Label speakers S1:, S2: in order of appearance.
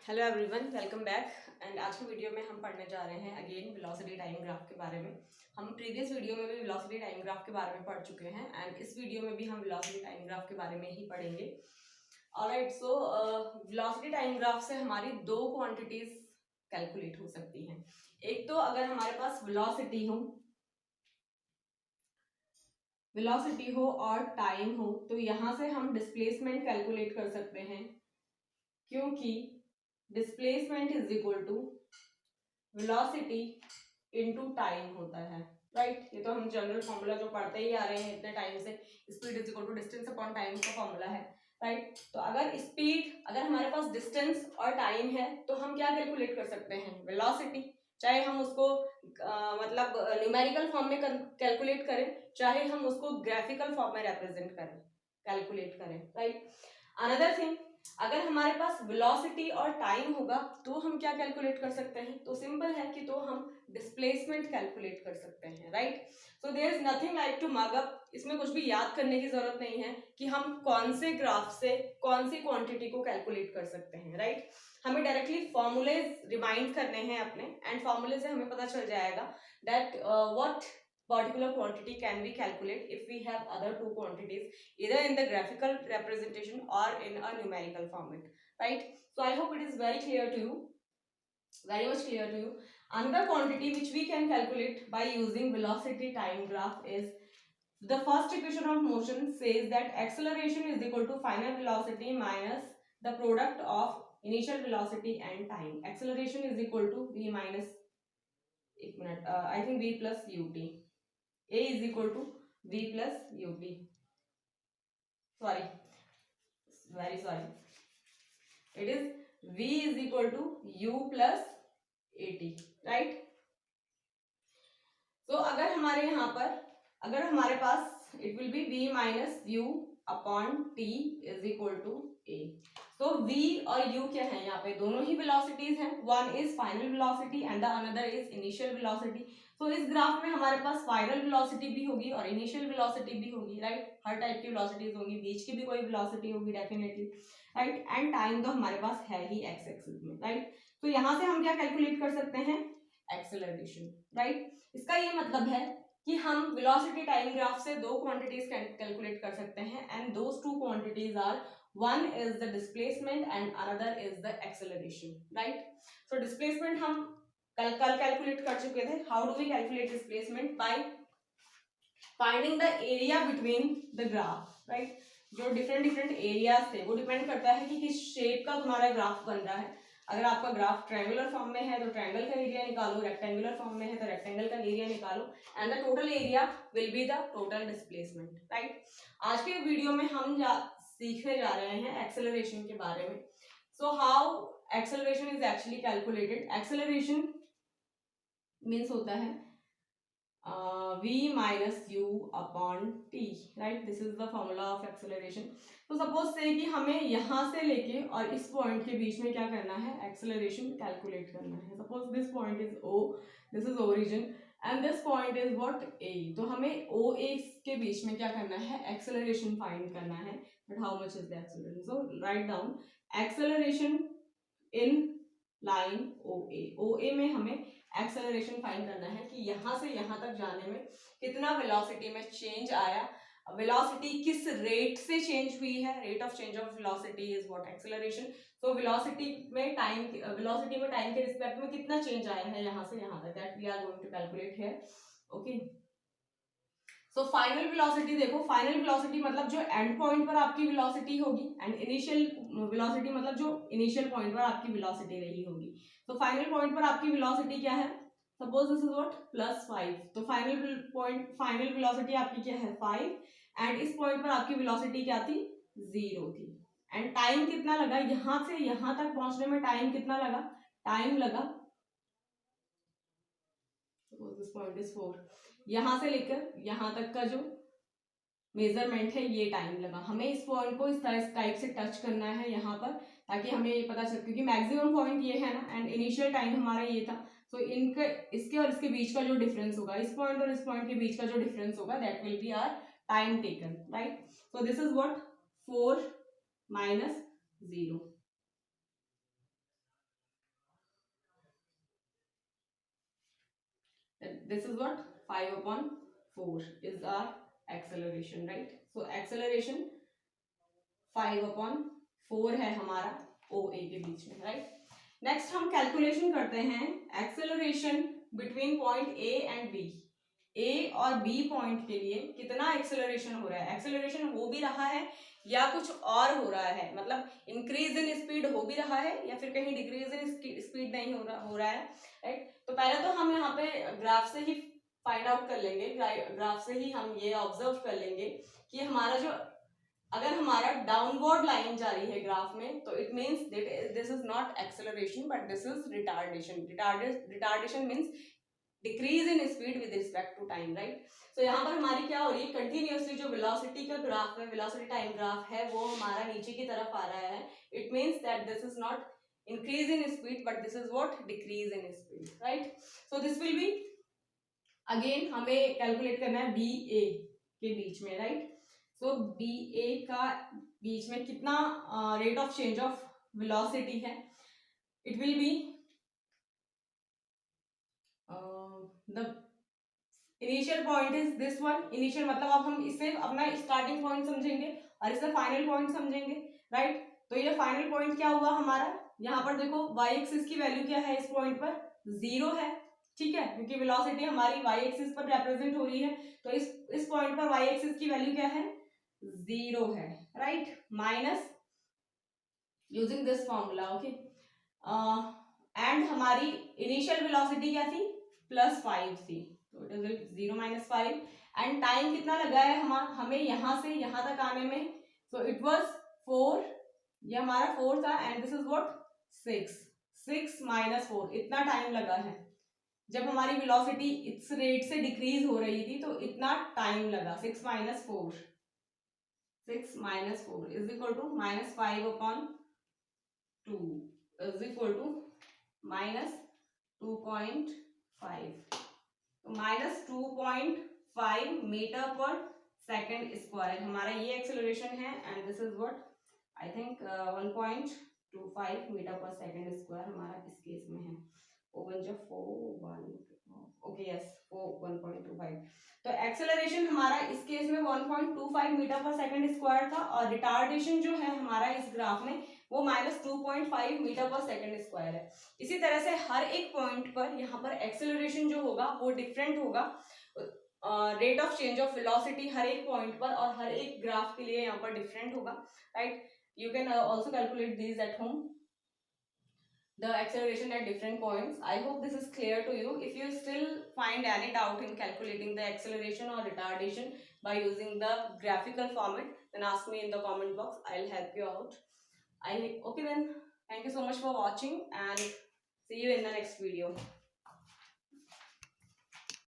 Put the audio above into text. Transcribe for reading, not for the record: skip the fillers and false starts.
S1: Hello everyone, welcome back. And आज की video में हम पढ़ने जा रहे हैं अगेन वेलोसिटी टाइम ग्राफ के बारे में। हम प्रीवियस वीडियो में भी वेलोसिटी टाइम ग्राफ के बारे में पढ़ चुके हैं एंड इस वीडियो में भी हम वेलोसिटी टाइम ग्राफ के बारे में ही पढ़ेंगे। Alright, so velocity time graph से हमारी दो क्वांटिटीज कैलकुलेट हो सकती हैं। एक तो अगर हमारे पास वेलोसिटी हो और टाइम हो तो यहाँ से हम डिस्प्लेसमेंट कैलकुलेट कर सकते हैं, क्योंकि displacement is equal to velocity into time होता है। राइट, ये तो हम जनरल फॉर्मूला जो पढ़ते ही आ रहे हैं इतने टाइम से, speed is equal to distance upon time का फॉर्मूला है। राइट, तो अगर हमारे पास डिस्टेंस और टाइम है तो हम क्या कैलकुलेट कर सकते हैं, वेलोसिटी। चाहे हम उसको मतलब न्यूमेरिकल फॉर्म में कैलकुलेट करें, चाहे हम उसको ग्राफिकल फॉर्म में रिप्रेजेंट करें, कैलकुलेट करें। राइट, अनदर थिंग, अगर हमारे पास वेलोसिटी और टाइम होगा तो हम क्या कैलकुलेट कर सकते हैं, तो सिंपल है कि तो हम डिस्प्लेसमेंट कैलकुलेट कर सकते हैं। Right, so there is nothing like to mug up. इसमें कुछ भी याद करने की जरूरत नहीं है कि हम कौन से ग्राफ से कौन सी क्वांटिटी को कैलकुलेट कर सकते हैं। राइट, हमें डायरेक्टली फॉर्मूले रिमाइंड करने हैं अपने, एंड फॉर्मूले से हमें पता चल जाएगा that what particular quantity can we calculate if we have other two quantities either in the graphical representation or in a numerical format. Right, so I hope it is very clear to you, very much clear to you. Another quantity which we can calculate by using velocity time graph is the first equation of motion says that acceleration is equal to final velocity minus the product of initial velocity and time. Acceleration is equal to v minus I think v plus ut. A is equal to v plus ut. Sorry, very sorry. It is v is equal to u plus at. Right? So अगर हमारे पास it will be v minus u upon t is equal to a. So v और u क्या है, यहाँ पे दोनों ही velocities हैं. One is final velocity and the another is initial velocity. तो इस ग्राफ में हमारे पास फाइनल वेलोसिटी भी होगी और इनिशियल वेलोसिटी भी होगी। राइट, हर टाइप की वेलोसिटीज होंगी, बीच की भी कोई वेलोसिटी होगी डेफिनेटली। राइट, एंड टाइम तो हमारे पास है ही एक्स एक्सिस में। राइट, तो यहाँ से हम क्या कैलकुलेट कर सकते हैं, एक्सेलरेशन। राइट, इसका ये मतलब है कि हम वेलोसिटी टाइम ग्राफ से दो क्वांटिटीज कैलकुलेट कर सकते हैं, and those two quantities are, one is the displacement and another is the acceleration. Right, so displacement हम कल कैलकुलेट कर चुके थे। How do we calculate displacement, by finding the area between the graph. Right, जो different areas थे वो depend करता है कि किस शेप का तुम्हारा ग्राफ बन रहा है। अगर आपका ग्राफ ट्रायंगुलर फॉर्म में है तो ट्रायंगल का एरिया निकालो, रेक्टेंगुलर फॉर्म में है तो रेक्टेंगल का एरिया निकालो, and the total area will be the total displacement. Right, आज के वीडियो में हम सीखने जा रहे हैं एक्सेलरेशन के बारे में। So how acceleration is actually calculated. Acceleration means होता है v minus u upon t. Right, this is the formula of acceleration. तो सपोज से कि हमें यहाँ से लेके और इस पॉइंट के बीच में क्या करना है, एक्सेलरेशन कैलकुलेट करना है। Suppose this point is o, this is origin and this point is what, a। तो हमें o a के बीच में क्या करना है, एक्सेलरेशन फाइंड करना है, but how much is the acceleration. So write down acceleration in line OA में हमें एक्सेलरेशन फाइंड करना है कि यहाँ से यहाँ तक जाने में कितना वेलोसिटी में चेंज आया, वेलोसिटी किस रेट से चेंज हुई है, rate of change of velocity is what acceleration. So velocity में टाइम के रिस्पेक्ट में कितना चेंज आया है यहाँ से यहाँ तक, that we are going to calculate here. Okay, so final velocity देखो, फाइनल वेलोसिटी मतलब जो एंड पॉइंट पर आपकी वेलोसिटी होगी, एंड इनिशियल वेलोसिटी मतलब जो इनिशियल पॉइंट पर आपकी वेलोसिटी रही होगी। तो फाइनल पॉइंट पर आपकी वेलोसिटी क्या है, सपोज दिस इज व्हाट +5। तो फाइनल वेलोसिटी आपकी क्या है 5, एंड इस पॉइंट पर आपकी वेलोसिटी क्या थी, 0 थी। एंड टाइम कितना लगा, यहां से यहां तक पहुंचने में टाइम कितना लगा, टाइम लगा सपोज दिस पॉइंट इज 4, यहां से लेकर यहां तक का जो मेजरमेंट है ये टाइम लगा। हमें इस पॉइंट को इस टाइप से टच करना है यहाँ पर, ताकि हमें ये पता चले, क्योंकि मैक्सिमम पॉइंट ये है ना, एंड इनिशियल टाइम हमारा ये था। सो इनके इसके और इसके बीच का जो डिफरेंस होगा, इस पॉइंट और इस पॉइंट के बीच का जो डिफरेंस होगा, that will be our time taken. Right, so this is what 4 - 0। this is what 5/4 is our acceleration, right? So acceleration 5/4 है हमारा OA के बीच में, राइट? नेक्स्ट हम कैलकुलेशन करते हैं acceleration between point A and B। A और B point के लिए कितना एक्सेलरेशन हो रहा है, एक्सेलरेशन हो भी रहा है या कुछ और हो रहा है, मतलब इंक्रीज इन स्पीड हो भी रहा है या फिर कहीं डिक्रीज इन स्पीड नहीं हो रहा है, राइट? तो पहले तो हम यहाँ पे ग्राफ से ही फाइंड आउट कर लेंगे, ग्राफ से ही हम ये ऑब्जर्व कर लेंगे कि हमारा जो, अगर हमारा डाउनवर्ड लाइन जा रही है ग्राफ में, तो it means this is not acceleration but this is retardation. Retardation means decrease in speed with respect to time, right? So यहाँ पर हमारी क्या हो रही है, कंटिन्यूअसली जो वेलोसिटी का ग्राफ है, वेलोसिटी टाइम ग्राफ है, वो हमारा नीचे की तरफ आ रहा है। It means that this is not increase in speed but this is what, decrease in speed, right? So this will be, again हमें कैलकुलेट करना है बी ए के बीच में, राइट? सो बी ए का बीच में कितना rate of change of velocity है, it will be the initial point is this one. Initial मतलब अब हम इसे अपना स्टार्टिंग पॉइंट समझेंगे और इसे फाइनल पॉइंट समझेंगे, राइट? तो ये फाइनल पॉइंट क्या हुआ हमारा, यहाँ पर देखो y एक्सिस की वैल्यू क्या है, इस पॉइंट पर 0 है, ठीक है, क्योंकि वेलोसिटी हमारी y एक्सिस पर रिप्रेजेंट हो रही है, तो इस पॉइंट पर y एक्सिस की वैल्यू क्या है, 0 है, right? Minus using this formula, okay, and हमारी इनिशियल वेलोसिटी क्या थी, +5 थी, तो इट इज 0 - 5 एंड टाइम कितना लगा है हमें यहाँ से यहाँ तक आने में, सो इट वाज 4, ये हमारा 4 था एंड दिस इज व्हाट 6 - 4, इतना टाइम लगा है। जब हमारी वेलोसिटी इस रेट से डिक्रीज हो रही थी तो इतना टाइम लगा, 6 - 4 is equal to -5/2 is equal to -2.5, तो -2.5 मीटर पर सेकेंड स्क्वायर हमारा ये एक्सेलरेशन है and this is what I think 1.25 meter per second square हमारा इस केस में है। ओके यस 1.25, तो एक्सेलरेशन हमारा इस केस में 1.25 मीटर पर सेकेंड स्क्वायर था और रिटार्डेशन जो है हमारा इस ग्राफ में वो -2.5 मीटर पर सेकेंड स्क्वायर है। इसी तरह से हर एक पॉइंट पर यहाँ पर एक्सेलरेशन जो होगा वो डिफरेंट होगा, rate of change of velocity हर एक पॉइंट पर और हर एक ग्राफ के लिए यहाँ पर डिफरेंट होगा, right? You can also calculate this at home, the acceleration at different points. I hope this is clear to you. If you still find any doubt in calculating the acceleration or retardation by using the graphical format, then ask me in the comment box. I'll help you out. Okay then, thank you so much for watching and see you in the next video.